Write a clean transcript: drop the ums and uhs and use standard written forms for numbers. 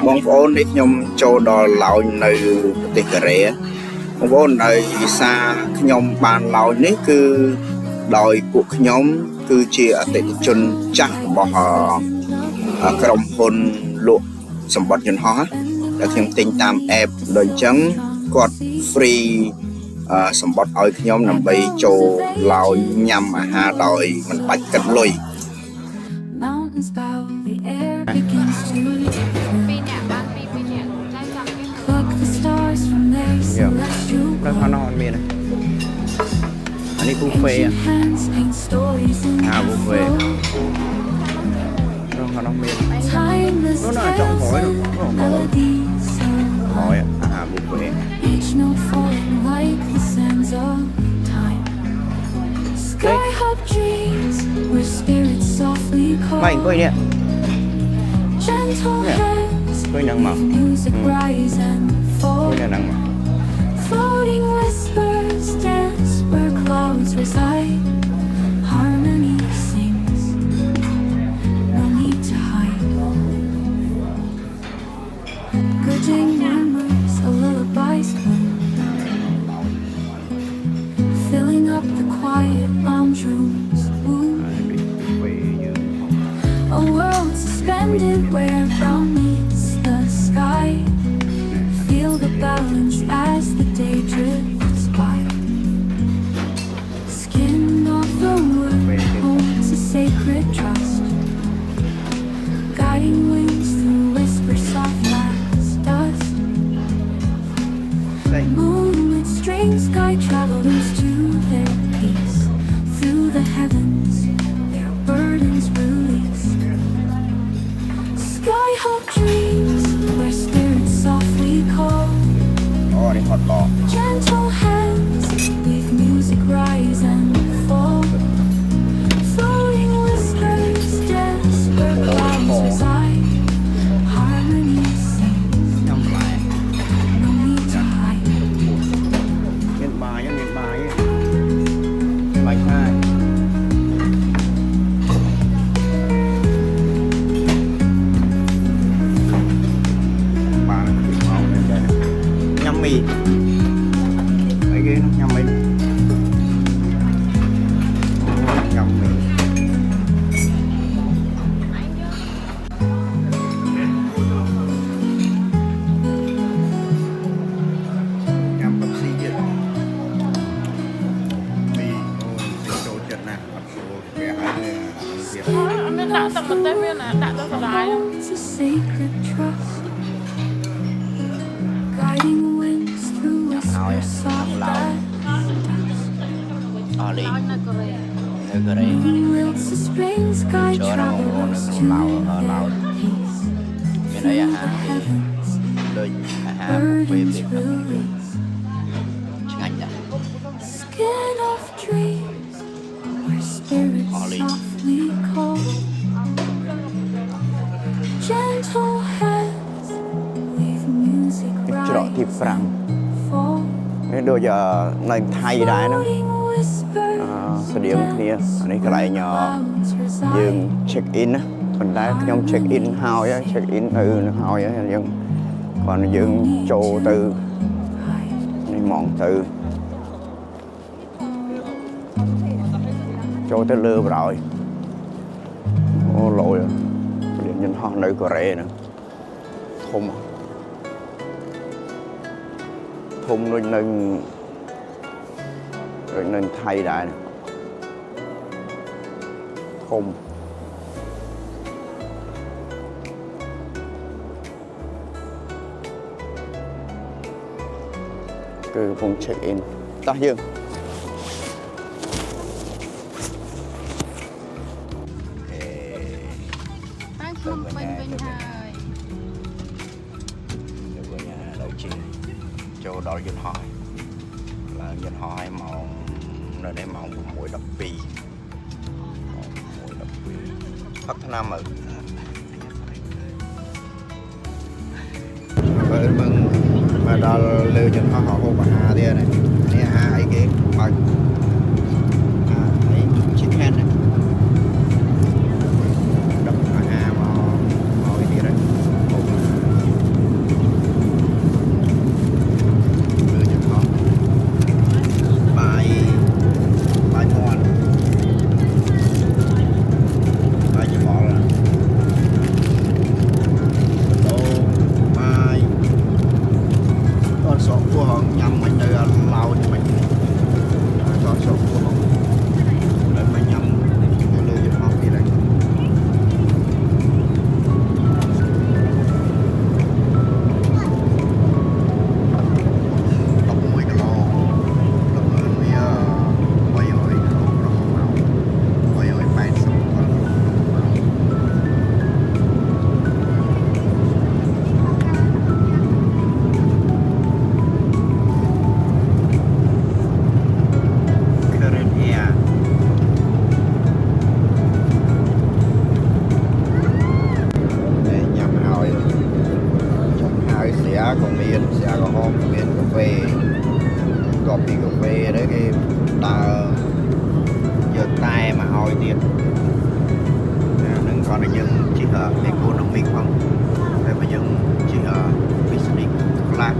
បងប្អូននេះខ្ញុំចូលដល់ឡោញនៅប្រទេសកូរ៉េបងប្អូនដោយសារខ្ញុំបានឡោញនេះគឺដោយពួកខ្ញុំគឺជាអតិថិជនចាស់របស់ក្រុមហ៊ុនលក់សម្បត្តិយន្តហោះដែលខ្ញុំទិញតាម app ដូចអញ្ចឹងគាត់ free សម្បត្តិឲ្យខ្ញុំដើម្បីចូលឡោញញ៉ាំអាហារដោយមិនបាច់គិតលុយแล้วข้างนอกมีอะไรอันนี้บุฟเฟ่ต์บุฟเฟ่ต์แล้วข้างนอกมีนู่นน่ะจ่องหอยหอยอาหารบุฟเฟ่ต์ไม่ก็เนี่ยก็ยังมาก็ยังนั่งมาFloating whispers dance where clouds reside. Harmony sings, no need to hide. Bridging memories, a lullaby's bloom, filling up the quiet lounge rooms. A world suspended where brown meets the sky. Feel the balance as the day drifts by. Skin of the wood holds a sacred trust, guiding wings through whispers soft as dust. Moonlit strange sky travelers to their peace. Through the heavens, their burdens release. Sky-hawk dreams where spirits softly call. Gentle hands leave music rise and fall. Floating whispers dance where clouds reside. Harmony sings, no need to hide. Miền bài bánh hai nhâm mì mấy cái nhâm mì nhâm mì nhâm bắp xì vậy mì chỗ chật nè bắp xô kẻ hai người việc Mình đã tập một tay viên là đã cho cả đái không? It's a sacred trust, guiding winds through whispers soft as Oli Nói là Korea. ở Korea Moonlit the spring sky chỗ nào travelers to ở Lào their peace. cái này Through the ahan thì heavens, đôi ahan một phê burdens việc release. tiếng Anh đã Skin of dreams, where spirits Ollie. softly call. Gentle hands leave music chỗ rise thịt Frank fall. nên đôi giờ này thay đái nó Floating whispers ស្តៀងគ្នាអានេះកន្លែងយើង check in ណាប៉ុន្តែខ្ញុំ check in ហើយ check in ទៅហើយយើងcònយើងចូលទៅនេះហ្មងទៅចូលទៅលើបណ្ដោយអូលយព្រានយន្តហោះនៅកូរ៉េហ្នឹងធំដូចនៅថៃដែរធំគឺកំពុង check in តោះយើង Đang không bình bình thôi. Về nhà đầu chiចូលដល់យន្តហោះឡើងយន្តហោះឲ្យម៉ោងនៅនេះម៉ោង 6:12 ផឹកថ្នាំមើលបើมึงមកដល់លើយន្តហោះហូបអាហារទៀតនេះអាហារអីគេបើអី chicken ដឹកអាហារមកទៀតហើយ còn miền xe có hôm miền cà phê copy cà phê đấy cái ta giờ tay mà hỏi tiền nâng còn là dân chỉ ở economic không đây mà dân chỉ ở business class